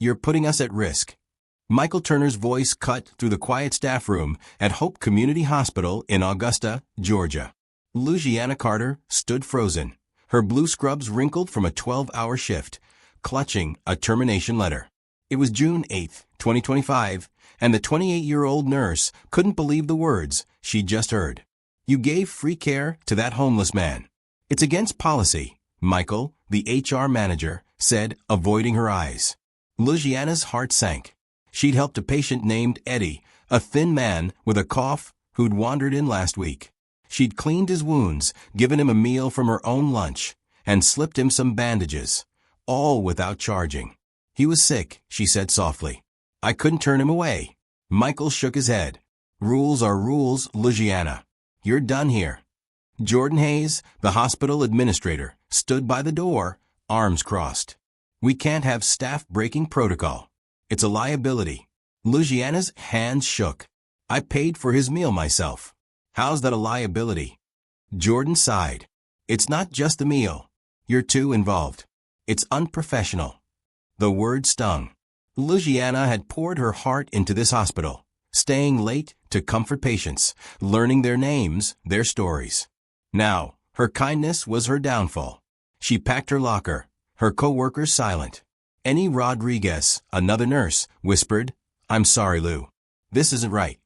You're putting us at risk. Michael Turner's voice cut through the quiet staff room at Hope Community Hospital in Augusta, Georgia. Louisiana Carter stood frozen, her blue scrubs wrinkled from a 12-hour shift, clutching a termination letter. It was June 8, 2025, and the 28-year-old nurse couldn't believe the words she just heard. You gave free care to that homeless man. It's against policy, Michael, the HR manager, said, avoiding her eyes. Louisiana's heart sank. She'd helped a patient named Eddie, a thin man with a cough who'd wandered in last week. She'd cleaned his wounds, given him a meal from her own lunch, and slipped him some bandages, all without charging. He was sick, she said softly. I couldn't turn him away. Michael shook his head. Rules are rules, Louisiana. You're done here. Jordan Hayes, the hospital administrator, stood by the door, arms crossed. We can't have staff breaking protocol. It's a liability. Louisiana's hands shook. I paid for his meal myself. How's that a liability? Jordan sighed. It's not just the meal. You're too involved. It's unprofessional. The word stung. Louisiana had poured her heart into this hospital, staying late to comfort patients, learning their names, their stories. Now, her kindness was her downfall. She packed her locker, her co-workers silent. Annie Rodriguez, another nurse, whispered, I'm sorry, Lou. This isn't right.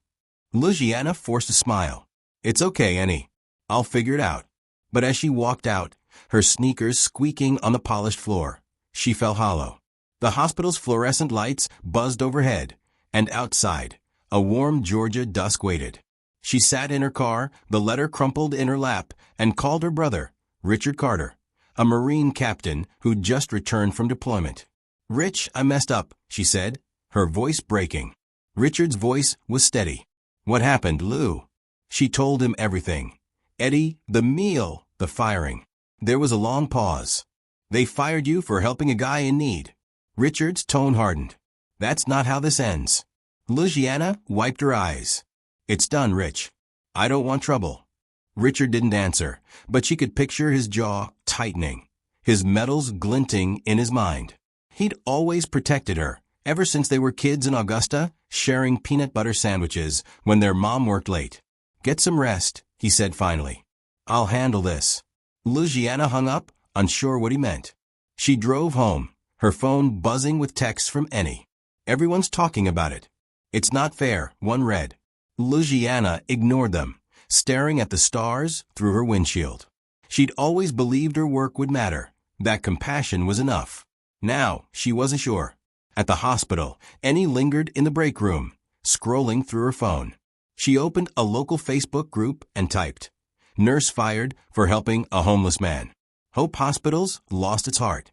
Louisiana forced a smile. It's okay, Annie. I'll figure it out. But as she walked out, her sneakers squeaking on the polished floor, she fell hollow. The hospital's fluorescent lights buzzed overhead, and outside, a warm Georgia dusk waited. She sat in her car, the letter crumpled in her lap, and called her brother, Richard Carter, a Marine captain who'd just returned from deployment. Rich, I messed up, she said, her voice breaking. Richard's voice was steady. What happened, Lou? She told him everything. Eddie, the meal, the firing. There was a long pause. They fired you for helping a guy in need. Richard's tone hardened. That's not how this ends. Louisiana wiped her eyes. It's done, Rich. I don't want trouble. Richard didn't answer, but she could picture his jaw tightening, his metals glinting in his mind. He'd always protected her, ever since they were kids in Augusta, sharing peanut butter sandwiches when their mom worked late. Get some rest, he said finally. I'll handle this. Louisiana hung up, unsure what he meant. She drove home, her phone buzzing with texts from Annie. Everyone's talking about it. It's not fair, one read. Louisiana ignored them, staring at the stars through her windshield. She'd always believed her work would matter, that compassion was enough. Now, she wasn't sure. At the hospital, Annie lingered in the break room, scrolling through her phone. She opened a local Facebook group and typed, Nurse fired for helping a homeless man. Hope Hospitals lost its heart.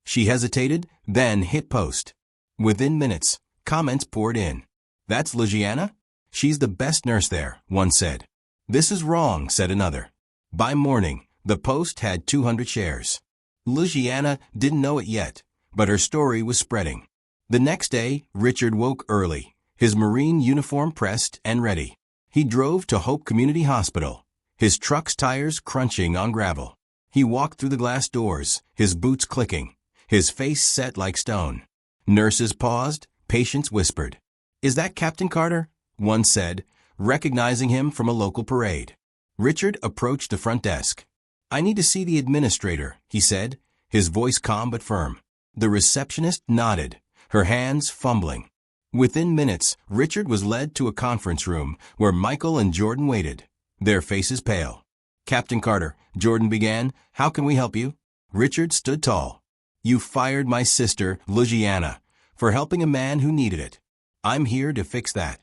She hesitated, then hit post. Within minutes, comments poured in. That's Louisiana? She's the best nurse there, one said. This is wrong, said another. By morning, the post had 200 shares. Louisiana didn't know it yet, but her story was spreading. The next day, Richard woke early, his Marine uniform pressed and ready. He drove to Hope Community Hospital, his truck's tires crunching on gravel. He walked through the glass doors, his boots clicking, his face set like stone. Nurses paused, patients whispered. Is that Captain Carter? One said, recognizing him from a local parade. Richard approached the front desk. I need to see the administrator, he said, his voice calm but firm. The receptionist nodded, her hands fumbling. Within minutes, Richard was led to a conference room where Michael and Jordan waited, their faces pale. Captain Carter, Jordan began, how can we help you? Richard stood tall. You fired my sister, Louisiana, for helping a man who needed it. I'm here to fix that.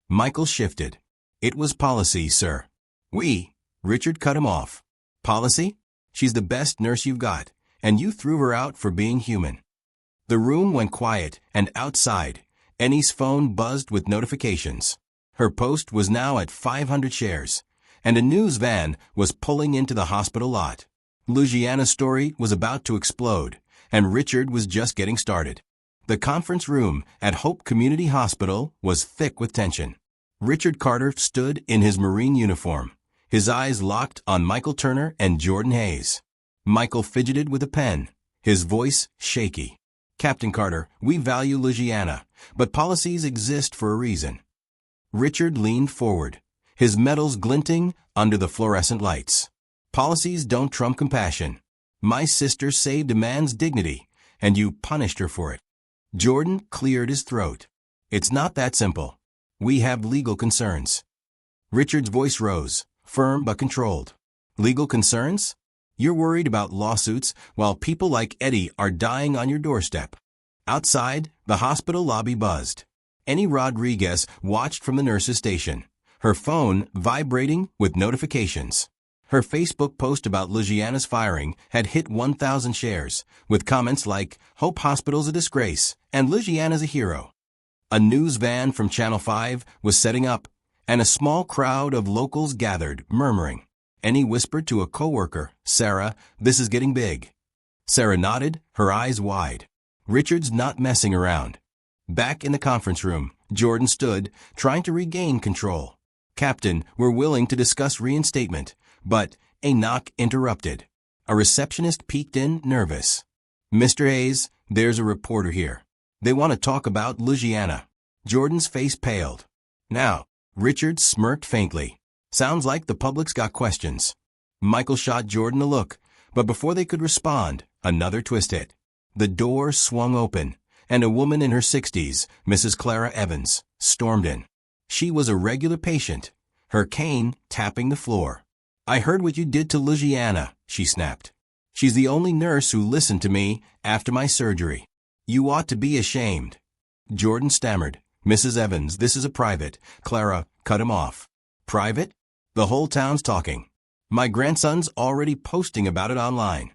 Michael shifted. It was policy, sir. Richard cut him off. Policy? She's the best nurse you've got, and you threw her out for being human. The room went quiet, and outside, Annie's phone buzzed with notifications. Her post was now at 500 shares, and a news van was pulling into the hospital lot. Louisiana's story was about to explode, and Richard was just getting started. The conference room at Hope Community Hospital was thick with tension. Richard Carter stood in his Marine uniform, his eyes locked on Michael Turner and Jordan Hayes. Michael fidgeted with a pen, his voice shaky. Captain Carter, we value Louisiana, but policies exist for a reason. Richard leaned forward, his metals glinting under the fluorescent lights. Policies don't trump compassion. My sister saved a man's dignity, and you punished her for it. Jordan cleared his throat. It's not that simple. We have legal concerns. Richard's voice rose, firm but controlled. Legal concerns? You're worried about lawsuits while people like Eddie are dying on your doorstep. Outside, the hospital lobby buzzed. Annie Rodriguez watched from the nurse's station, her phone vibrating with notifications. Her Facebook post about Louisiana's firing had hit 1,000 shares, with comments like, "Hope Hospital's a disgrace," and "Louisiana's a hero." A news van from Channel 5 was setting up, and a small crowd of locals gathered, murmuring. Annie whispered to a coworker, "Sarah, this is getting big." Sarah nodded, her eyes wide. Richard's not messing around. Back in the conference room, Jordan stood, trying to regain control. "Captain, we're willing to discuss reinstatement," but a knock interrupted. A receptionist peeked in, nervous. "Mr. Hayes, there's a reporter here. They want to talk about Louisiana." Jordan's face paled. "Now," Richard smirked faintly. "Sounds like the public's got questions." Michael shot Jordan a look, but before they could respond, another twist hit. The door swung open, and a woman in her 60s, Mrs. Clara Evans, stormed in. She was a regular patient, her cane tapping the floor. "I heard what you did to Louisiana," she snapped. "She's the only nurse who listened to me after my surgery. You ought to be ashamed." Jordan stammered. "Mrs. Evans, this is a private." Clara cut him off. "Private? The whole town's talking. My grandson's already posting about it online."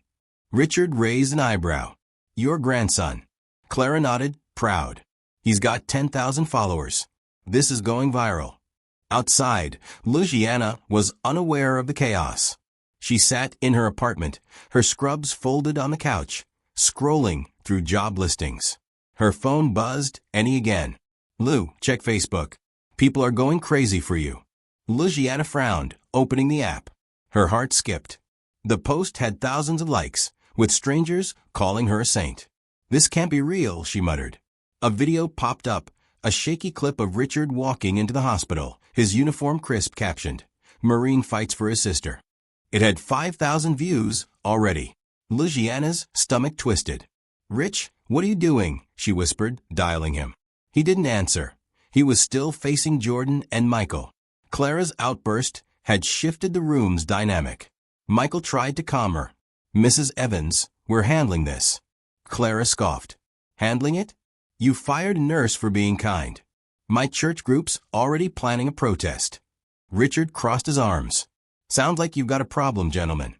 Richard raised an eyebrow. "Your grandson?" Clara nodded, proud. "He's got 10,000 followers. This is going viral." Outside, Louisiana was unaware of the chaos. She sat in her apartment, her scrubs folded on the couch, scrolling through job listings. Her phone buzzed, Annie again. "Lou, check Facebook. People are going crazy for you." Louisiana frowned, opening the app. Her heart skipped. The post had thousands of likes, with strangers calling her a saint. "This can't be real," she muttered. A video popped up, a shaky clip of Richard walking into the hospital, his uniform crisp captioned, "Marine fights for his sister." It had 5,000 views already. Louisiana's stomach twisted. "Rich, what are you doing?" she whispered, dialing him. He didn't answer. He was still facing Jordan and Michael. Clara's outburst had shifted the room's dynamic. Michael tried to calm her. "Mrs. Evans, we're handling this." Clara scoffed. "Handling it? You fired a nurse for being kind. My church group's already planning a protest." Richard crossed his arms. "Sounds like you've got a problem, gentlemen."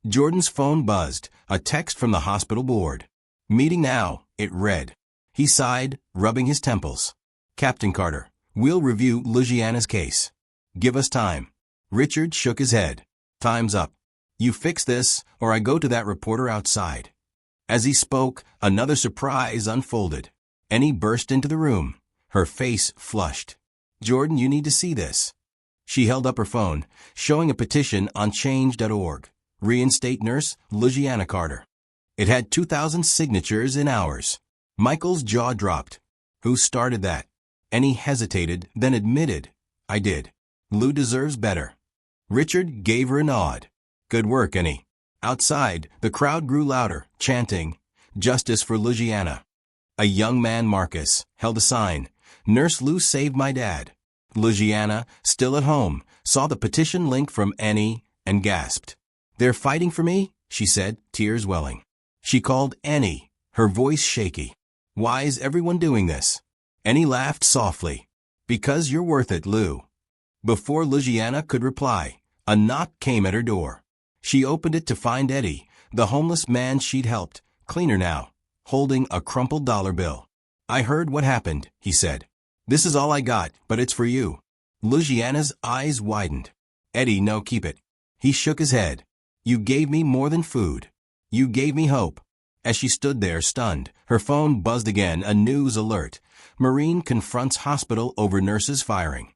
Jordan's phone buzzed, a text from the hospital board. "Meeting now," it read. He sighed, rubbing his temples. "Captain Carter, we'll review Louisiana's case. Give us time." Richard shook his head. "Time's up. You fix this, or I go to that reporter outside." As he spoke, another surprise unfolded. Annie burst into the room, her face flushed. "Jordan, you need to see this." She held up her phone, showing a petition on change.org. Reinstate nurse Louisiana Carter. It had 2,000 signatures in hours. Michael's jaw dropped. "Who started that?" Annie hesitated, then admitted, "I did. Lou deserves better." Richard gave her a nod. "Good work, Annie." Outside, the crowd grew louder, chanting, "Justice for Louisiana." A young man, Marcus, held a sign, "Nurse Lou saved my dad." Louisiana, still at home, saw the petition link from Annie and gasped. "They're fighting for me," she said, tears welling. She called Annie, her voice shaky. "Why is everyone doing this?" Annie laughed softly. "Because you're worth it, Lou." Before Louisiana could reply, a knock came at her door. She opened it to find Eddie, the homeless man she'd helped, cleaner now, holding a crumpled dollar bill. "I heard what happened," he said. "This is all I got, but it's for you." Louisiana's eyes widened. "Eddie, no, keep it." He shook his head. "You gave me more than food. You gave me hope." As she stood there, stunned, her phone buzzed again, a news alert. Marine confronts hospital over nurses firing.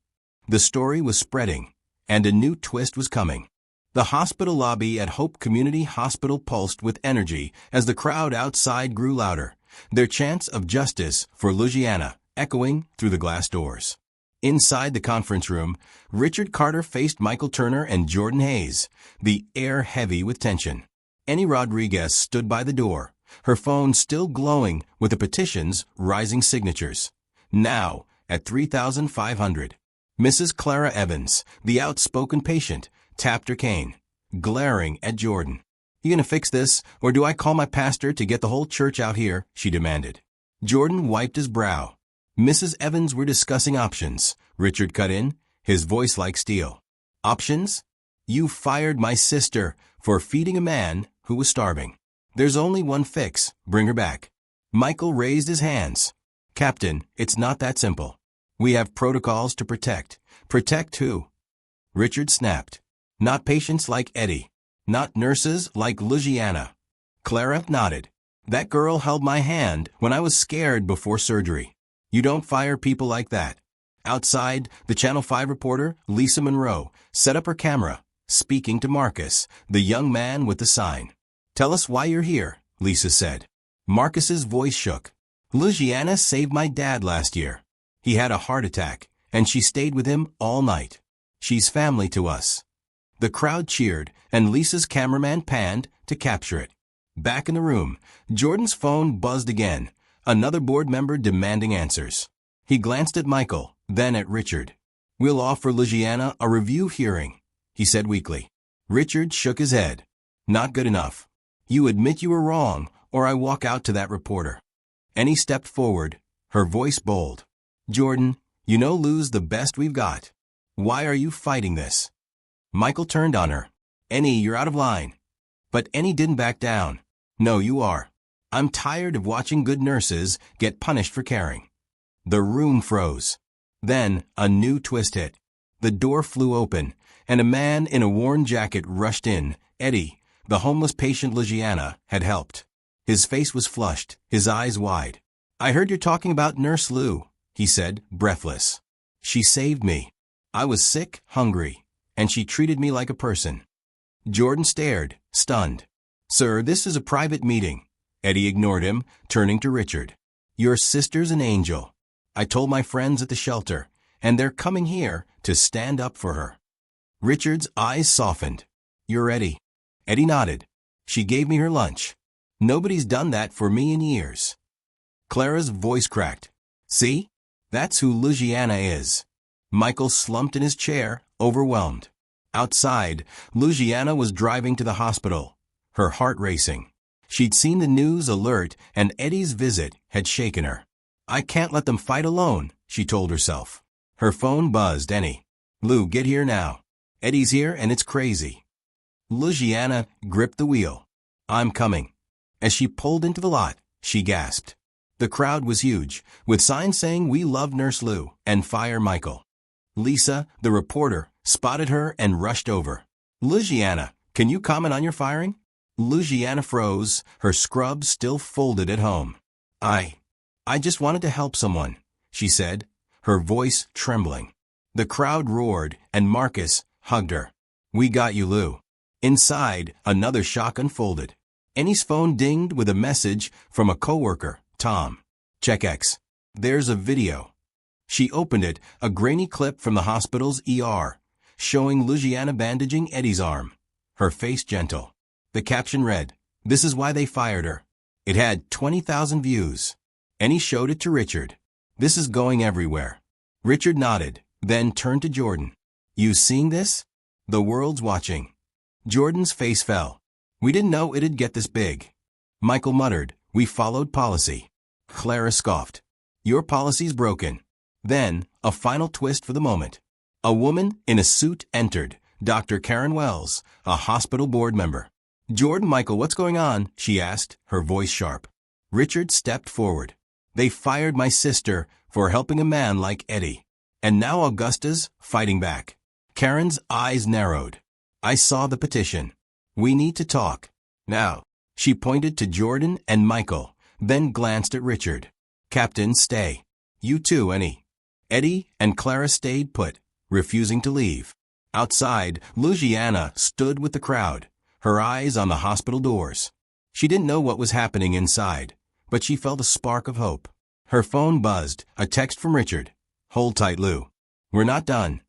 The story was spreading, and a new twist was coming. The hospital lobby at Hope Community Hospital pulsed with energy as the crowd outside grew louder, their chants of justice for Louisiana echoing through the glass doors. Inside the conference room, Richard Carter faced Michael Turner and Jordan Hayes, the air heavy with tension. Annie Rodriguez stood by the door, her phone still glowing with the petition's rising signatures. Now, at 3,500. Mrs. Clara Evans, the outspoken patient, tapped her cane, glaring at Jordan. "You gonna fix this, or do I call my pastor to get the whole church out here?" she demanded. Jordan wiped his brow. "Mrs. Evans, we're discussing options," Richard cut in, his voice like steel. "Options? You fired my sister for feeding a man who was starving. There's only one fix, bring her back." Michael raised his hands. "Captain, it's not that simple. We have protocols to protect. Protect who?" Richard snapped. "Not patients like Eddie. Not nurses like Louisiana." Clara nodded. "That girl held my hand when I was scared before surgery. You don't fire people like that." Outside, the Channel 5 reporter, Lisa Monroe, set up her camera, speaking to Marcus, the young man with the sign. "Tell us why you're here," Lisa said. Marcus's voice shook. "Louisiana saved my dad last year. He had a heart attack, and she stayed with him all night. She's family to us." The crowd cheered, and Lisa's cameraman panned to capture it. Back in the room, Jordan's phone buzzed again, another board member demanding answers. He glanced at Michael, then at Richard. "We'll offer Louisiana a review hearing," he said weakly. Richard shook his head. "Not good enough. You admit you were wrong, or I walk out to that reporter." Annie stepped forward, her voice bold. "Jordan, you know Lou's the best we've got. Why are you fighting this?" Michael turned on her. "Annie, you're out of line." But Annie didn't back down. "No, you are. I'm tired of watching good nurses get punished for caring." The room froze. Then a new twist hit. The door flew open, and a man in a worn jacket rushed in. Eddie, the homeless patient Louisiana, had helped. His face was flushed, his eyes wide. "I heard you're talking about Nurse Lou," he said, breathless. "She saved me. I was sick, hungry, and she treated me like a person." Jordan stared, stunned. "Sir, this is a private meeting." Eddie ignored him, turning to Richard. "Your sister's an angel. I told my friends at the shelter, and they're coming here to stand up for her." Richard's eyes softened. "You're Eddie." Eddie nodded. "She gave me her lunch. Nobody's done that for me in years." Clara's voice cracked. "See? That's who Louisiana is." Michael slumped in his chair, overwhelmed. Outside, Louisiana was driving to the hospital, her heart racing. She'd seen the news alert, and Eddie's visit had shaken her. "I can't let them fight alone," she told herself. Her phone buzzed. "Annie. Lou, get here now. Eddie's here, and it's crazy." Louisiana gripped the wheel. "I'm coming." As she pulled into the lot, she gasped. The crowd was huge, with signs saying "We love Nurse Lou" and "Fire Michael." Lisa, the reporter, spotted her and rushed over. "Louisiana, can you comment on your firing?" Louisiana froze, her scrub still folded at home. I just wanted to help someone," she said, her voice trembling. The crowd roared, and Marcus hugged her. "We got you, Lou." Inside, another shock unfolded. Annie's phone dinged with a message from a coworker, Tom. "Check X. There's a video." She opened it, a grainy clip from the hospital's ER, showing Louisiana bandaging Eddie's arm, her face gentle. The caption read, "This is why they fired her." It had 20,000 views. Annie showed it to Richard. "This is going everywhere." Richard nodded, then turned to Jordan. "You seeing this? The world's watching." Jordan's face fell. "We didn't know it'd get this big." Michael muttered, "We followed policy." Clara scoffed. "Your policy's broken." Then, a final twist for the moment. A woman in a suit entered, Dr. Karen Wells, a hospital board member. "Jordan, Michael, what's going on?" she asked, her voice sharp. Richard stepped forward. "They fired my sister for helping a man like Eddie. And now Augusta's fighting back." Karen's eyes narrowed. "I saw the petition. We need to talk. Now." She pointed to Jordan and Michael, then glanced at Richard. "Captain, stay. You too, Annie." Eddie and Clara stayed put, refusing to leave. Outside, Louisiana stood with the crowd, her eyes on the hospital doors. She didn't know what was happening inside, but she felt a spark of hope. Her phone buzzed, a text from Richard. "Hold tight, Lou. We're not done."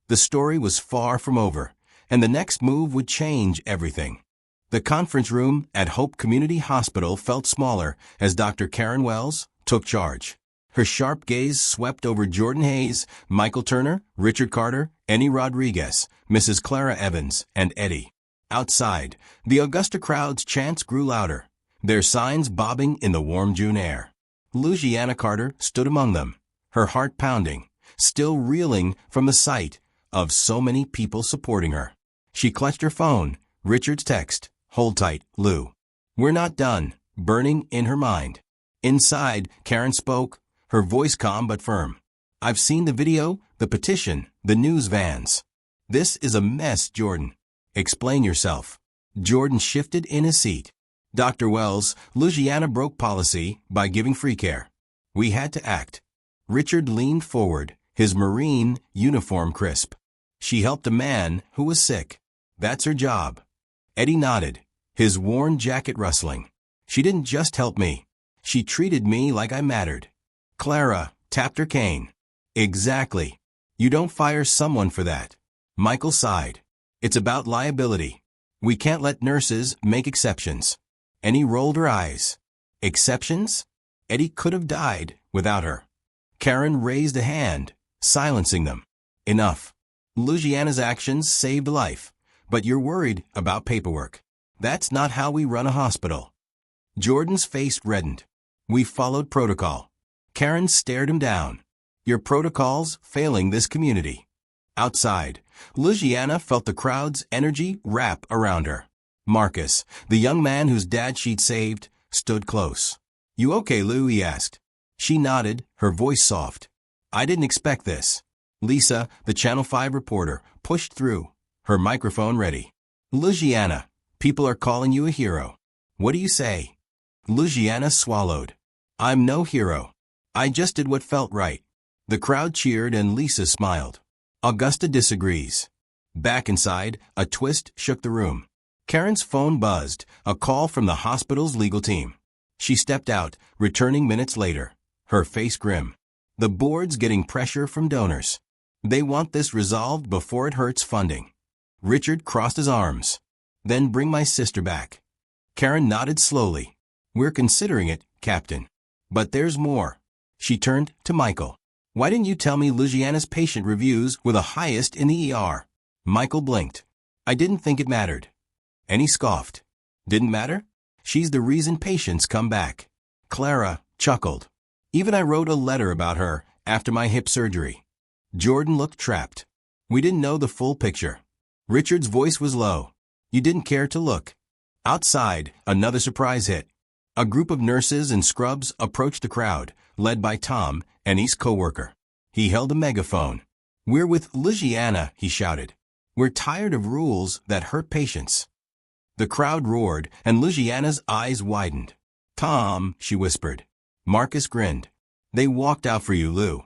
The story was far from over, and the next move would change everything. The conference room at Hope Community Hospital felt smaller as Dr. Karen Wells took charge. Her sharp gaze swept over Jordan Hayes, Michael Turner, Richard Carter, Annie Rodriguez, Mrs. Clara Evans, and Eddie. Outside, the Augusta crowd's chants grew louder, their signs bobbing in the warm June air. Louisiana Carter stood among them, her heart pounding, still reeling from the sight of so many people supporting her. She clutched her phone, Richard's text, "Hold tight, Lou. We're not done," burning in her mind. Inside, Karen spoke, her voice calm but firm. "I've seen the video, the petition, the news vans. This is a mess, Jordan. Explain yourself." Jordan shifted in his seat. "Dr. Wells, Louisiana broke policy by giving free care. We had to act." Richard leaned forward, his Marine uniform crisp. "She helped a man who was sick. That's her job." Eddie nodded, his worn jacket rustling. "She didn't just help me. She treated me like I mattered." Clara tapped her cane. "Exactly. You don't fire someone for that." Michael sighed. "It's about liability. We can't let nurses make exceptions." Annie rolled her eyes. "Exceptions?" Eddie could have died without her. Karen raised a hand, silencing them. "Enough. Louisiana's actions saved a life, but you're worried about paperwork. That's not how we run a hospital." Jordan's face reddened. "We followed protocol." Karen stared him down. "Your protocol's failing this community." Outside, Louisiana felt the crowd's energy wrap around her. Marcus, the young man whose dad she'd saved, stood close. "You okay, Lou?" he asked. She nodded, her voice soft. "I didn't expect this." Lisa, the Channel 5 reporter, pushed through, her microphone ready. "Louisiana, people are calling you a hero. What do you say?" Louisiana swallowed. "I'm no hero. I just did what felt right." The crowd cheered and Lisa smiled. Augusta disagrees. Back inside, a twist shook the room. Karen's phone buzzed, a call from the hospital's legal team. She stepped out, returning minutes later, her face grim. "The board's getting pressure from donors. They want this resolved before it hurts funding." Richard crossed his arms. "Then bring my sister back." Karen nodded slowly. "We're considering it, Captain. But there's more." She turned to Michael. "Why didn't you tell me Louisiana's patient reviews were the highest in the ER?" Michael blinked. "I didn't think it mattered." And he scoffed. "Didn't matter? She's the reason patients come back." Clara chuckled. "Even I wrote a letter about her after my hip surgery." Jordan looked trapped. "We didn't know the full picture." Richard's voice was low. "You didn't care to look." Outside, another surprise hit. A group of nurses in scrubs approached the crowd, led by Tom, Annie's co-worker. He held a megaphone. "We're with Louisiana," he shouted. "We're tired of rules that hurt patients." The crowd roared, and Louisiana's eyes widened. "Tom," she whispered. Marcus grinned. "They walked out for you, Lou."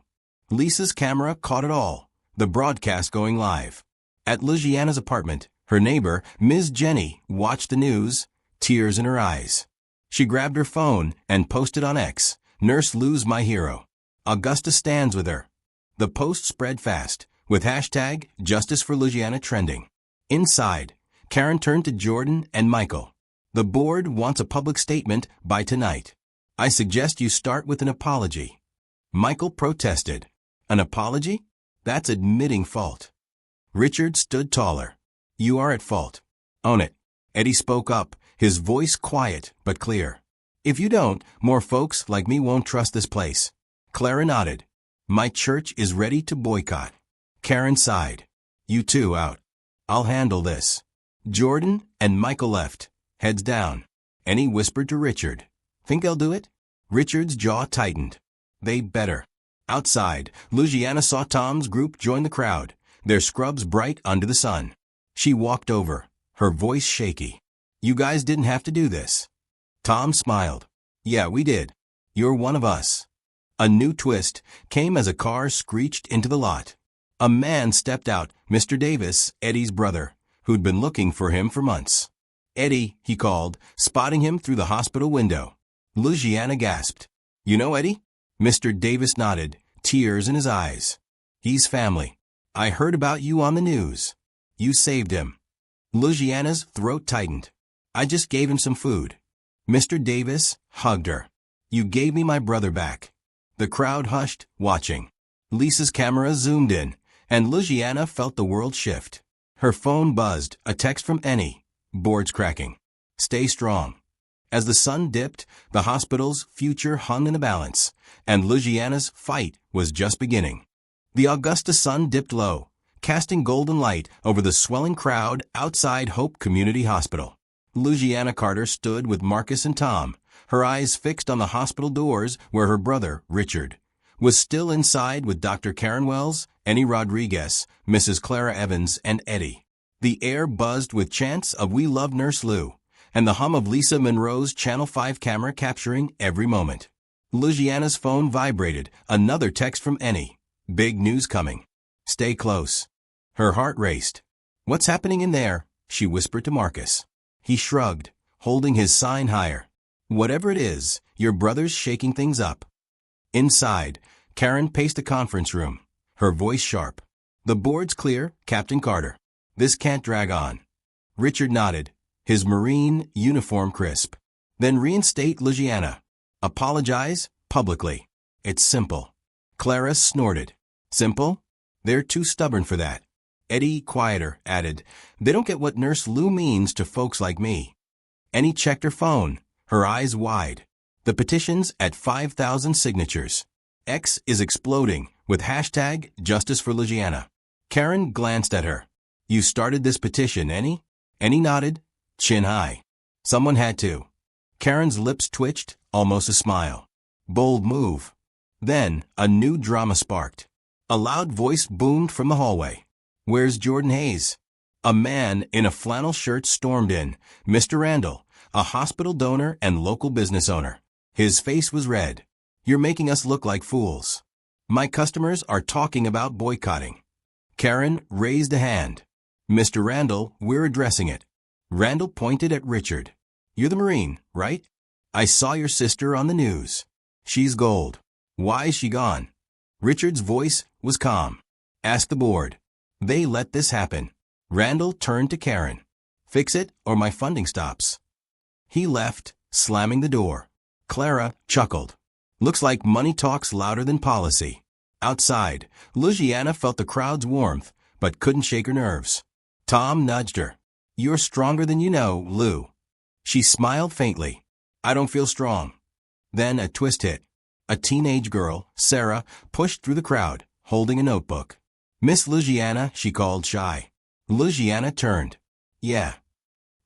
Lisa's camera caught it all, the broadcast going live. At Louisiana's apartment, her neighbor, Ms. Jenny, watched the news, tears in her eyes. She grabbed her phone and posted on X, "Nurse Lou's my hero. Augusta stands with her." The post spread fast, with hashtag Justice for Louisiana trending. Inside, Karen turned to Jordan and Michael. "The board wants a public statement by tonight. I suggest you start with an apology." Michael protested. "An apology? That's admitting fault." Richard stood taller. "You are at fault. Own it." Eddie spoke up, his voice quiet but clear. "If you don't, more folks like me won't trust this place." Clara nodded. "My church is ready to boycott." Karen sighed. "You two out. I'll handle this." Jordan and Michael left, heads down. Annie whispered to Richard. "Think they'll do it?" Richard's jaw tightened. "They better." Outside, Louisiana saw Tom's group join the crowd, their scrubs bright under the sun. She walked over, her voice shaky. "You guys didn't have to do this." Tom smiled. "Yeah, we did. You're one of us." A new twist came as a car screeched into the lot. A man stepped out, Mr. Davis, Eddie's brother, who'd been looking for him for months. "Eddie," he called, spotting him through the hospital window. Luciana gasped. You know Eddie? Mr. Davis nodded, tears in his eyes. He's family. I heard about you on the news. You saved him. Luciana's throat tightened. I just gave him some food. Mr. Davis hugged her. You gave me my brother back. The crowd hushed, watching. Lisa's camera zoomed in, and Luciana felt the world shift. Her phone buzzed, a text from Annie. Boards cracking. Stay strong. As the sun dipped, the hospital's future hung in the balance, and Luciana's fight was just beginning. The Augusta sun dipped low, casting golden light over the swelling crowd outside Hope Community Hospital. Luciana Carter stood with Marcus and Tom, her eyes fixed on the hospital doors where her brother, Richard, was still inside with Dr. Karen Wells, Annie Rodriguez, Mrs. Clara Evans, and Eddie. The air buzzed with chants of We Love Nurse Lou, and the hum of Lisa Monroe's Channel 5 camera capturing every moment. Luciana's phone vibrated, another text from Annie. Big news coming. Stay close. Her heart raced. What's happening in there? She whispered to Marcus. He shrugged, holding his sign higher. Whatever it is, your brother's shaking things up. Inside, Karen paced the conference room, her voice sharp. The board's clear, Captain Carter. This can't drag on. Richard nodded, his Marine uniform crisp. Then reinstate Luciana. Apologize, publicly. It's simple. Clara snorted. Simple? They're too stubborn for that. Eddie, quieter, added, They don't get what Nurse Lou means to folks like me. Annie checked her phone, her eyes wide. The petition's at 5,000 signatures. X is exploding with hashtag Justice for Luciana. Karen glanced at her. You started this petition, Annie? Annie nodded, chin high. Someone had to. Karen's lips twitched, almost a smile. Bold move. Then, a new drama sparked. A loud voice boomed from the hallway. Where's Jordan Hayes? A man in a flannel shirt stormed in, Mr. Randall, a hospital donor and local business owner. His face was red. You're making us look like fools. My customers are talking about boycotting. Karen raised a hand. Mr. Randall, we're addressing it. Randall pointed at Richard. You're the Marine, right? I saw your sister on the news. She's gold. Why is she gone? Richard's voice was calm. Ask the board. They let this happen. Randall turned to Karen. Fix it or my funding stops. He left, slamming the door. Clara chuckled. Looks like money talks louder than policy. Outside, Luciana felt the crowd's warmth, but couldn't shake her nerves. Tom nudged her. You're stronger than you know, Lou. She smiled faintly. I don't feel strong. Then a twist hit. A teenage girl, Sarah, pushed through the crowd, holding a notebook. Miss Luciana, she called shy. Luciana turned. Yeah.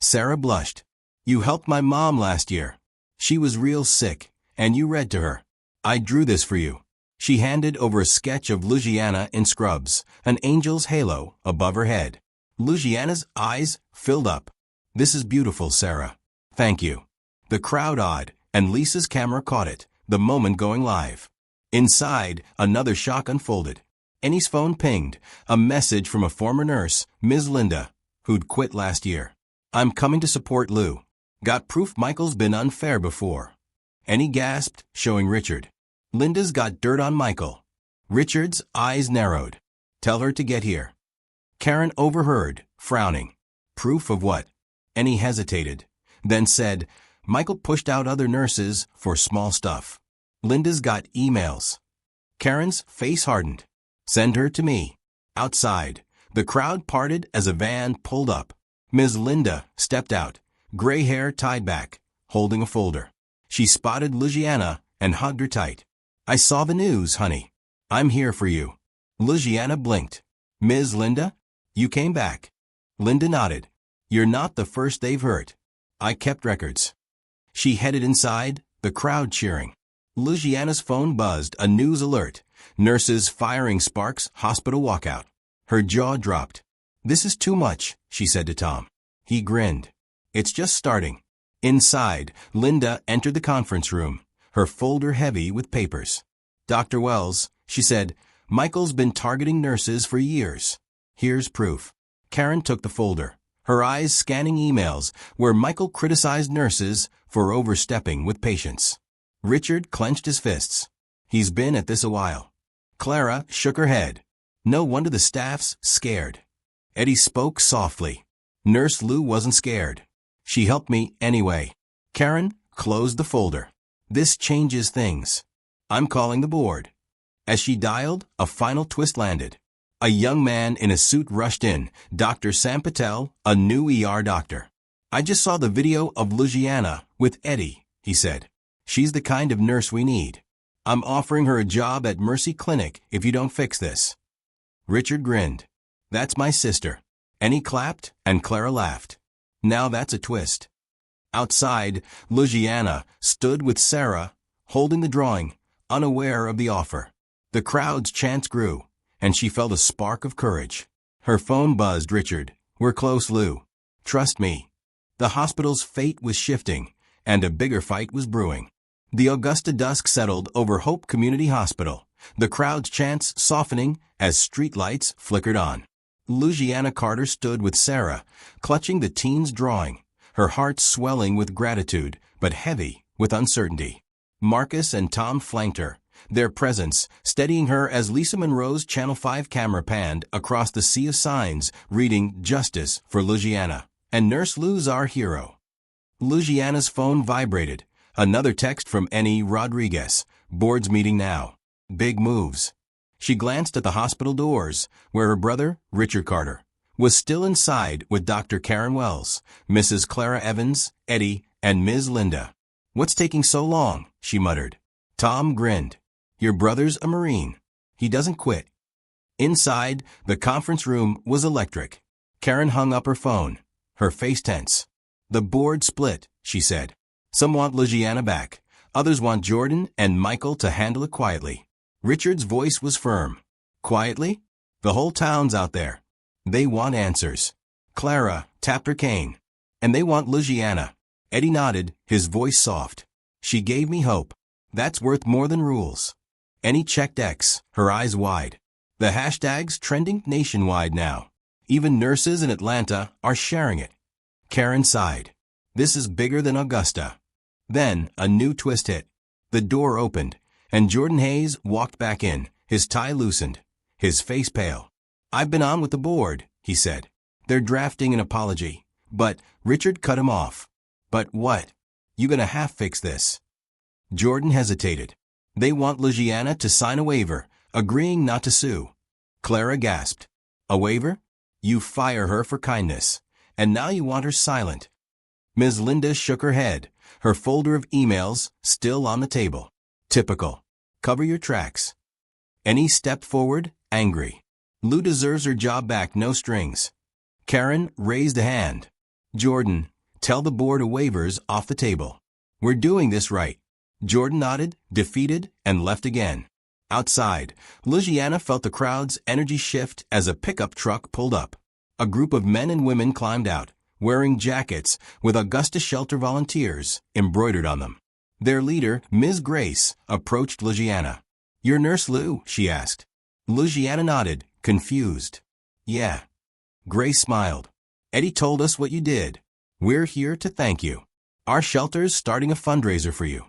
Sarah blushed. You helped my mom last year. She was real sick, and you read to her. I drew this for you. She handed over a sketch of Luciana in scrubs, an angel's halo above her head. Luciana's eyes filled up. This is beautiful, Sarah. Thank you. The crowd awed, and Lisa's camera caught it, the moment going live. Inside, another shock unfolded. Annie's phone pinged, a message from a former nurse, Ms. Linda, who'd quit last year. I'm coming to support Lou. Got proof Michael's been unfair before. Annie gasped, showing Richard. Linda's got dirt on Michael. Richard's eyes narrowed. Tell her to get here. Karen overheard, frowning. Proof of what? Annie hesitated, then said, Michael pushed out other nurses for small stuff. Linda's got emails. Karen's face hardened. Send her to me. Outside, the crowd parted as a van pulled up. Ms. Linda stepped out, gray hair tied back, holding a folder. She spotted Luciana and hugged her tight. I saw the news, honey. I'm here for you. Luciana blinked. Ms. Linda? You came back. Linda nodded. You're not the first they've hurt. I kept records. She headed inside, the crowd cheering. Luciana's phone buzzed, a news alert. Nurses firing sparks, hospital walkout. Her jaw dropped. This is too much, she said to Tom. He grinned. It's just starting. Inside, Linda entered the conference room, her folder heavy with papers. Dr. Wells, she said, Michael's been targeting nurses for years. Here's proof. Karen took the folder, her eyes scanning emails where Michael criticized nurses for overstepping with patients. Richard clenched his fists. He's been at this a while. Clara shook her head. No wonder the staff's scared. Eddie spoke softly. Nurse Lou wasn't scared. She helped me anyway. Karen closed the folder. This changes things. I'm calling the board. As she dialed, a final twist landed. A young man in a suit rushed in, Dr. Sam Patel, a new ER doctor. I just saw the video of Louisiana with Eddie, he said. She's the kind of nurse we need. I'm offering her a job at Mercy Clinic if you don't fix this. Richard grinned. That's my sister. And he clapped, and Clara laughed. Now that's a twist. Outside, Louisiana stood with Sarah, holding the drawing, unaware of the offer. The crowd's chants grew, and she felt a spark of courage. Her phone buzzed. Richard, we're close, Lou. Trust me. The hospital's fate was shifting, and a bigger fight was brewing. The Augusta dusk settled over Hope Community Hospital, the crowd's chants softening as streetlights flickered on. Louisiana Carter stood with Sarah, clutching the teen's drawing, her heart swelling with gratitude, but heavy with uncertainty. Marcus and Tom flanked her, their presence steadying her as Lisa Monroe's Channel 5 camera panned across the sea of signs reading "Justice for Louisiana" and "Nurse Lou's our hero." Louisiana's phone vibrated. Another text from Annie Rodriguez. Board's meeting now. Big moves. She glanced at the hospital doors, where her brother, Richard Carter, was still inside with Dr. Karen Wells, Mrs. Clara Evans, Eddie, and Ms. Linda. What's taking so long? She muttered. Tom grinned. Your brother's a Marine. He doesn't quit. Inside, the conference room was electric. Karen hung up her phone, her face tense. The board split, she said. Some want Louisiana back. Others want Jordan and Michael to handle it quietly. Richard's voice was firm. Quietly? The whole town's out there. They want answers. Clara tapped her cane. And they want Louisiana. Eddie nodded, his voice soft. She gave me hope. That's worth more than rules. Annie checked X, her eyes wide. The hashtag's trending nationwide now. Even nurses in Atlanta are sharing it. Karen sighed. This is bigger than Augusta. Then a new twist hit. The door opened, and Jordan Hayes walked back in, his tie loosened, his face pale. I've been on with the board, he said. They're drafting an apology. But Richard cut him off. But what? You gonna half fix this? Jordan hesitated. They want Louisiana to sign a waiver, agreeing not to sue. Clara gasped. A waiver? You fire her for kindness. And now you want her silent. Ms. Linda shook her head, her folder of emails still on the table. Typical. Cover your tracks. Annie stepped forward, angry. Lou deserves her job back, no strings. Karen raised a hand. Jordan, tell the board a waiver's off the table. We're doing this right. Jordan nodded, defeated, and left again. Outside, Louisiana felt the crowd's energy shift as a pickup truck pulled up. A group of men and women climbed out, wearing jackets with Augusta Shelter volunteers embroidered on them. Their leader, Ms. Grace, approached Louisiana. You're Nurse Lou? She asked. Louisiana nodded, confused. Yeah. Grace smiled. Eddie told us what you did. We're here to thank you. Our shelter's starting a fundraiser for you.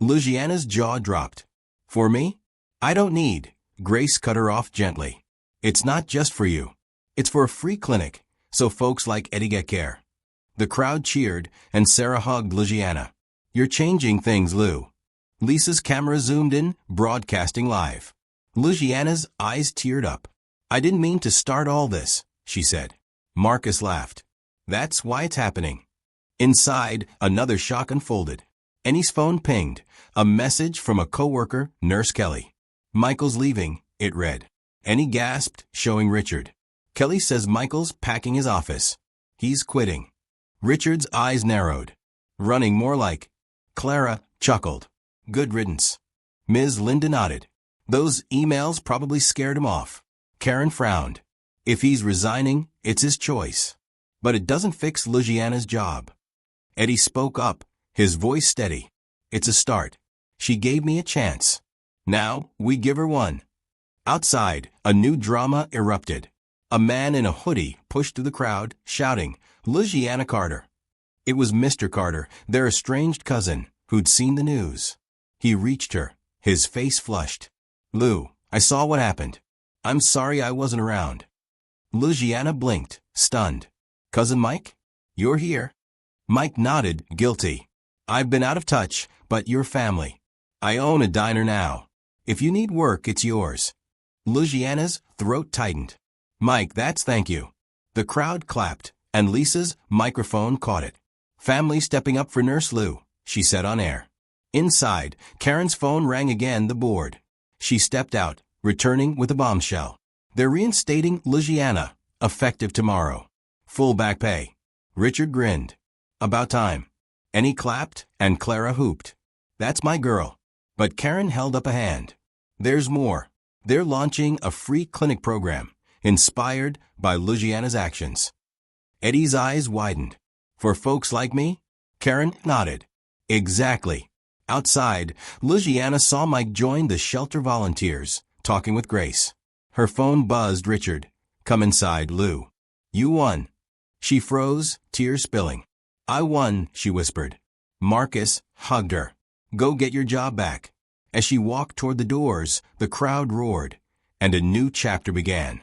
Louisiana's jaw dropped. For me? I don't need. Grace cut her off gently. It's not just for you. It's for a free clinic, so folks like Eddie get care. The crowd cheered, and Sarah hugged Louisiana. You're changing things, Lou. Lisa's camera zoomed in, broadcasting live. Louisiana's eyes teared up. I didn't mean to start all this, she said. Marcus laughed. That's why it's happening. Inside, another shock unfolded. Annie's phone pinged, a message from a coworker, Nurse Kelly. Michael's leaving, it read. Annie gasped, showing Richard. Kelly says Michael's packing his office. He's quitting. Richard's eyes narrowed. Running more like. Clara chuckled. Good riddance. Ms. Linda nodded. Those emails probably scared him off. Karen frowned. If he's resigning, it's his choice. But it doesn't fix Louisiana's job. Eddie spoke up, his voice steady. It's a start. She gave me a chance. Now, we give her one. Outside, a new drama erupted. A man in a hoodie pushed through the crowd, shouting, Luciana Carter. It was Mr. Carter, their estranged cousin, who'd seen the news. He reached her, his face flushed. "Lou, I saw what happened. I'm sorry I wasn't around." Luciana blinked, stunned. "Cousin Mike? You're here?" Mike nodded, guilty. "I've been out of touch, but you're family. I own a diner now. If you need work, it's yours." Luciana's throat tightened. "Mike, that's thank you." The crowd clapped, and Lisa's microphone caught it. "Family stepping up for Nurse Lou," she said on air. Inside, Karen's phone rang again, the board. She stepped out, returning with a bombshell. "They're reinstating Luciana, effective tomorrow. Full back pay." Richard grinned. "About time." Annie clapped, and Clara hooped. "That's my girl." But Karen held up a hand. "There's more. They're launching a free clinic program, inspired by Luciana's actions." Eddie's eyes widened. "For folks like me?" Karen nodded. "Exactly." Outside, Luciana saw Mike join the shelter volunteers, talking with Grace. Her phone buzzed. "Richard, come inside, Lou. You won." She froze, tears spilling. "I won," she whispered. Marcus hugged her. "Go get your job back." As she walked toward the doors, the crowd roared, and a new chapter began.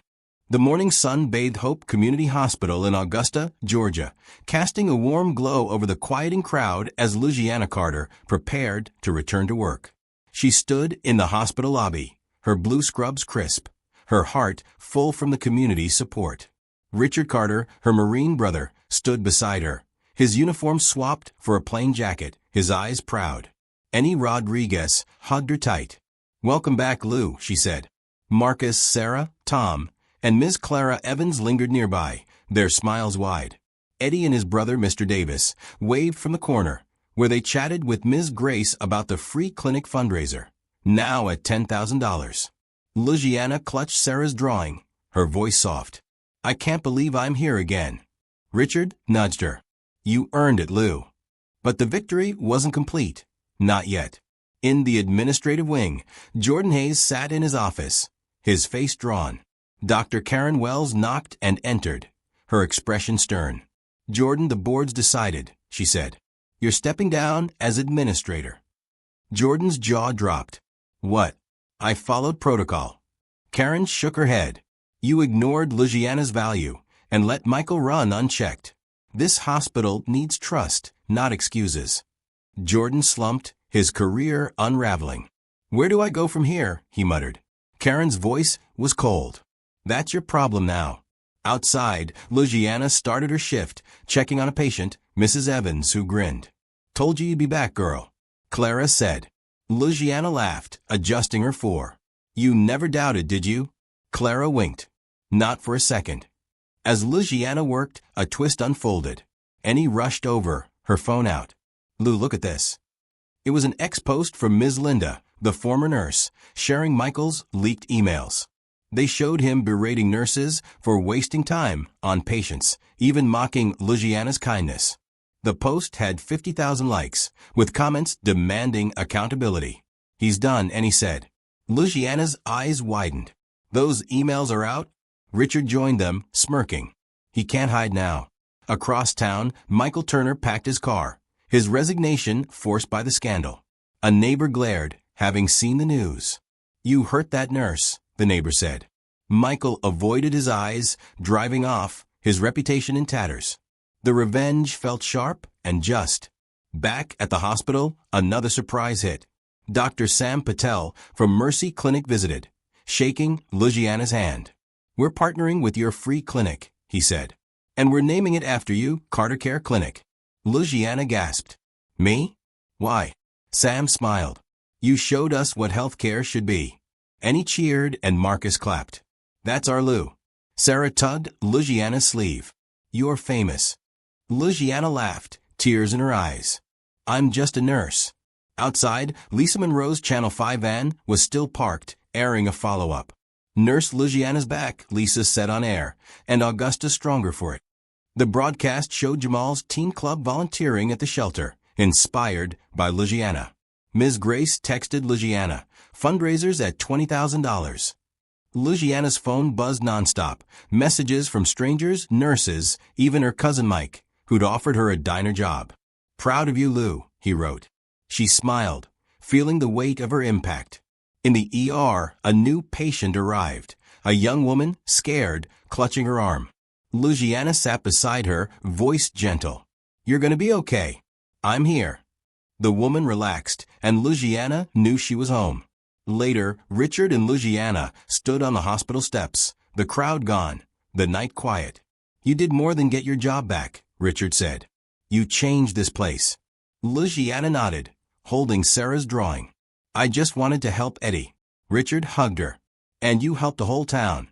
The morning sun bathed Hope Community Hospital in Augusta, Georgia, casting a warm glow over the quieting crowd as Luciana Carter prepared to return to work. She stood in the hospital lobby, her blue scrubs crisp, her heart full from the community's support. Richard Carter, her Marine brother, stood beside her, his uniform swapped for a plain jacket, his eyes proud. Annie Rodriguez hugged her tight. "Welcome back, Lou," she said. Marcus, Sarah, Tom, and Ms. Clara Evans lingered nearby, their smiles wide. Eddie and his brother, Mr. Davis, waved from the corner, where they chatted with Ms. Grace about the free clinic fundraiser, now at $10,000. Luciana clutched Sarah's drawing, her voice soft. "I can't believe I'm here again." Richard nudged her. "You earned it, Lou." But the victory wasn't complete. Not yet. In the administrative wing, Jordan Hayes sat in his office, his face drawn. Dr. Karen Wells knocked and entered, her expression stern. "Jordan, the board's decided," she said. "You're stepping down as administrator." Jordan's jaw dropped. "What?" "I followed protocol." Karen shook her head. "You ignored Luciana's value and let Michael run unchecked. This hospital needs trust, not excuses." Jordan slumped, his career unraveling. "Where do I go from here?" he muttered. Karen's voice was cold. "That's your problem now." Outside, Luciana started her shift, checking on a patient, Mrs. Evans, who grinned. "Told you you'd be back, girl," Clara said. Luciana laughed, adjusting her four. "You never doubted, did you?" Clara winked. "Not for a second." As Luciana worked, a twist unfolded. Annie rushed over, her phone out. "Lou, look at this." It was an ex-post from Ms. Linda, the former nurse, sharing Michael's leaked emails. They showed him berating nurses for wasting time on patients, even mocking Luciana's kindness. The post had 50,000 likes, with comments demanding accountability. "He's done," Annie said. Luciana's eyes widened. "Those emails are out?" Richard joined them, smirking. "He can't hide now." Across town, Michael Turner packed his car, his resignation forced by the scandal. A neighbor glared, having seen the news. "You hurt that nurse," the neighbor said. Michael avoided his eyes, driving off, his reputation in tatters. The revenge felt sharp and just. Back at the hospital, another surprise hit. Dr. Sam Patel from Mercy Clinic visited, shaking Luciana's hand. "We're partnering with your free clinic," he said. "And we're naming it after you, Carter Care Clinic." Luciana gasped. "Me? Why?" Sam smiled. "You showed us what healthcare should be." Annie cheered and Marcus clapped. "That's our Lou." Sarah tugged Luciana's sleeve. "You're famous." Luciana laughed, tears in her eyes. "I'm just a nurse." Outside, Lisa Monroe's Channel 5 van was still parked, airing a follow-up. "Nurse Luciana's back," Lisa said on air, and Augusta's stronger for it. The broadcast showed Jamal's teen club volunteering at the shelter, inspired by Luciana. Ms. Grace texted Luciana, "Fundraisers at $20,000. Luciana's phone buzzed nonstop. Messages from strangers, nurses, even her cousin Mike, who'd offered her a diner job. "Proud of you, Lou," he wrote. She smiled, feeling the weight of her impact. In the ER, a new patient arrived, a young woman, scared, clutching her arm. Luciana sat beside her, voice gentle. "You're gonna be okay. I'm here." The woman relaxed, and Luciana knew she was home. Later, Richard and Luciana stood on the hospital steps, the crowd gone, the night quiet. "You did more than get your job back," Richard said. "You changed this place." Luciana nodded, holding Sarah's drawing. "I just wanted to help Eddie." Richard hugged her. "And you helped the whole town."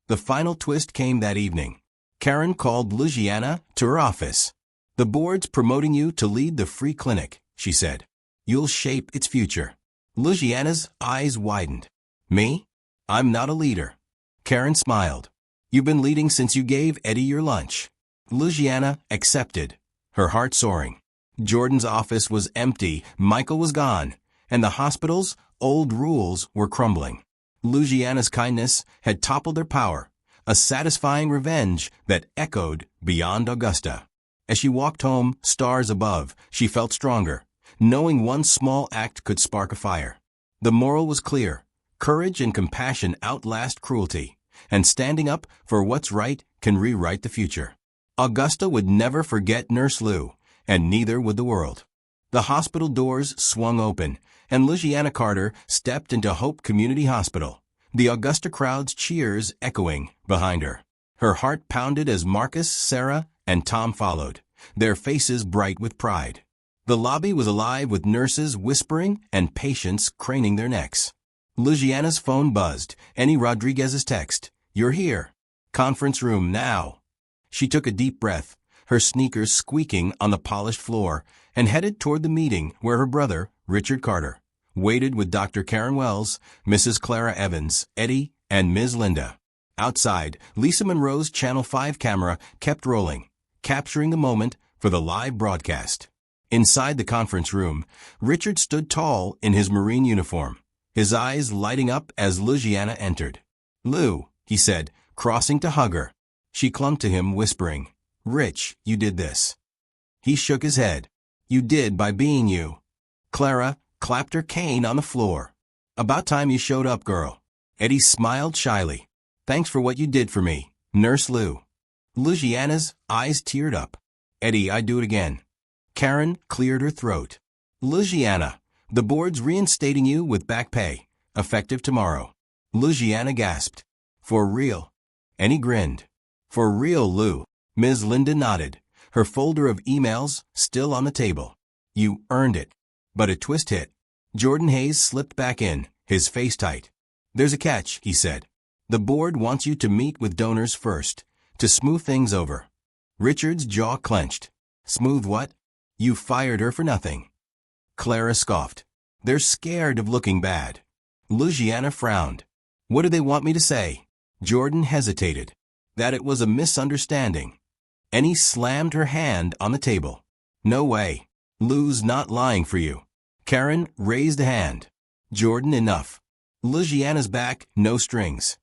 The final twist came that evening. Karen called Luciana to her office. "The board's promoting you to lead the free clinic," she said. "You'll shape its future." Luciana's eyes widened. "Me? I'm not a leader." Karen smiled. "You've been leading since you gave Eddie your lunch." Luciana accepted, her heart soaring. Jordan's office was empty, Michael was gone, and the hospital's old rules were crumbling. Luciana's kindness had toppled their power, a satisfying revenge that echoed beyond Augusta. As she walked home, stars above, she felt stronger, knowing one small act could spark a fire. The moral was clear: courage and compassion outlast cruelty, and standing up for what's right can rewrite the future. Augusta would never forget Nurse Lou, and neither would the world. The hospital doors swung open, and Luciana Carter stepped into Hope Community Hospital, the Augusta crowd's cheers echoing behind her. Her heart pounded as Marcus, Sarah, and Tom followed, their faces bright with pride. The lobby was alive with nurses whispering and patients craning their necks. Luciana's phone buzzed, Annie Rodriguez's text, "You're here. Conference room now." She took a deep breath, her sneakers squeaking on the polished floor, and headed toward the meeting where her brother, Richard Carter, waited with Dr. Karen Wells, Mrs. Clara Evans, Eddie, and Ms. Linda. Outside, Lisa Monroe's Channel 5 camera kept rolling, capturing the moment for the live broadcast. Inside the conference room, Richard stood tall in his Marine uniform, his eyes lighting up as Luciana entered. "Lou," he said, crossing to hug her. She clung to him, whispering, "Rich, you did this." He shook his head. "You did by being you." Clara clapped her cane on the floor. "About time you showed up, girl." Eddie smiled shyly. "Thanks for what you did for me, Nurse Lou." Luciana's eyes teared up. "Eddie, I'd do it again." Karen cleared her throat. "Luciana, the board's reinstating you with back pay, effective tomorrow." Luciana gasped. "For real?" And he grinned. "For real, Lou." Ms. Linda nodded, her folder of emails still on the table. "You earned it." But a twist hit. Jordan Hayes slipped back in, his face tight. "There's a catch," he said. "The board wants you to meet with donors first, to smooth things over." Richard's jaw clenched. "Smooth what?" "You fired her for nothing." Clara scoffed. "They're scared of looking bad." Luciana frowned. "What do they want me to say?" Jordan hesitated. "That it was a misunderstanding." Annie slammed her hand on the table. "No way. Lou's not lying for you." Karen raised a hand. "Jordan, enough." Luciana's back, no strings.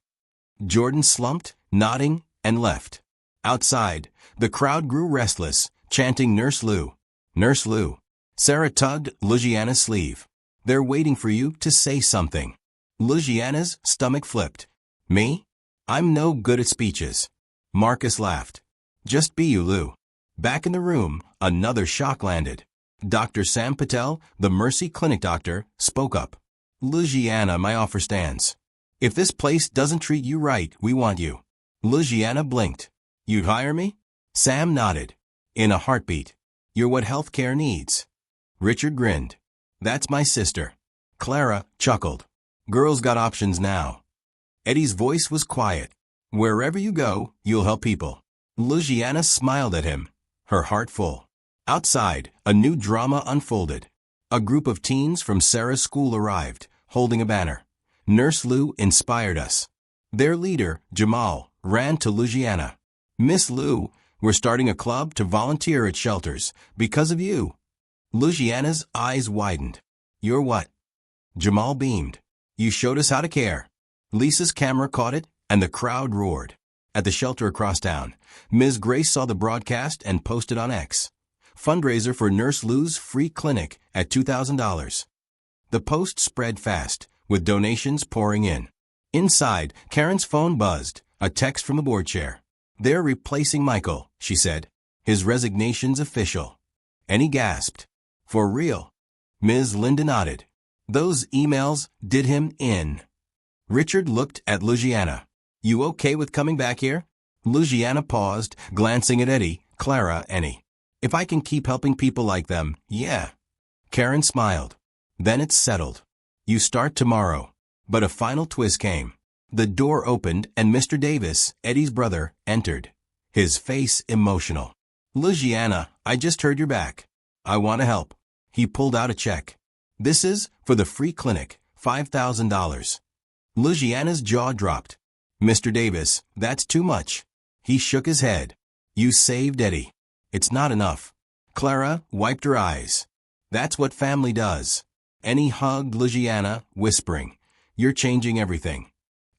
Jordan slumped, nodding, and left. Outside, the crowd grew restless, chanting Nurse Lou. Nurse Lou. Sarah tugged Luciana's sleeve. "They're waiting for you to say something." Luciana's stomach flipped. "Me? I'm no good at speeches." Marcus laughed. "Just be you, Lou." Back in the room, another shock landed. Dr. Sam Patel, the Mercy Clinic doctor, spoke up. "Luciana, my offer stands. If this place doesn't treat you right, we want you." Luciana blinked. "You'd hire me?" Sam nodded. "In a heartbeat. You're what healthcare needs." Richard grinned. "That's my sister." Clara chuckled. "Girls got options now." Eddie's voice was quiet. "Wherever you go, you'll help people." Luciana smiled at him, her heart full. Outside, a new drama unfolded. A group of teens from Sarah's school arrived, holding a banner. "Nurse Lou inspired us." Their leader, Jamal, ran to Luciana. "Miss Lou, we're starting a club to volunteer at shelters, because of you." Luciana's eyes widened. "You're what?" Jamal beamed. "You showed us how to care." Lisa's camera caught it, and the crowd roared. At the shelter across town, Ms. Grace saw the broadcast and posted on X. Fundraiser for Nurse Lou's free clinic at $2,000. The post spread fast, with donations pouring in. Inside, Karen's phone buzzed, a text from the board chair. "They're replacing Michael," she said. "His resignation's official." And he gasped. "For real?" Ms. Linda nodded. Those emails did him in. Richard looked at Luciana. "You okay with coming back here?" Luciana paused, glancing at Eddie, Clara, and Annie. "If I can keep helping people like them, yeah." Karen smiled. "Then it's settled. You start tomorrow." But a final twist came. The door opened and Mr. Davis, Eddie's brother, entered. His face emotional. "Luciana, I just heard you're back. I want to help." He pulled out a check. "This is for the free clinic, $5,000. Luciana's jaw dropped. "Mr. Davis, that's too much." He shook his head. "You saved Eddie. It's not enough." Clara wiped her eyes. "That's what family does." And he hugged Luciana, whispering, "You're changing everything."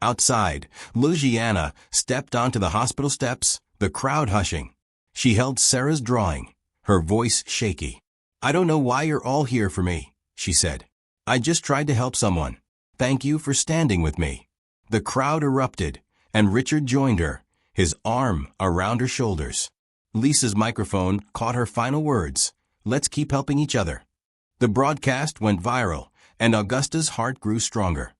Outside, Luciana stepped onto the hospital steps, the crowd hushing. She held Sarah's drawing, her voice shaky. "I don't know why you're all here for me," she said. "I just tried to help someone. Thank you for standing with me." The crowd erupted, and Richard joined her, his arm around her shoulders. Lisa's microphone caught her final words, "Let's keep helping each other." The broadcast went viral, and Augusta's heart grew stronger.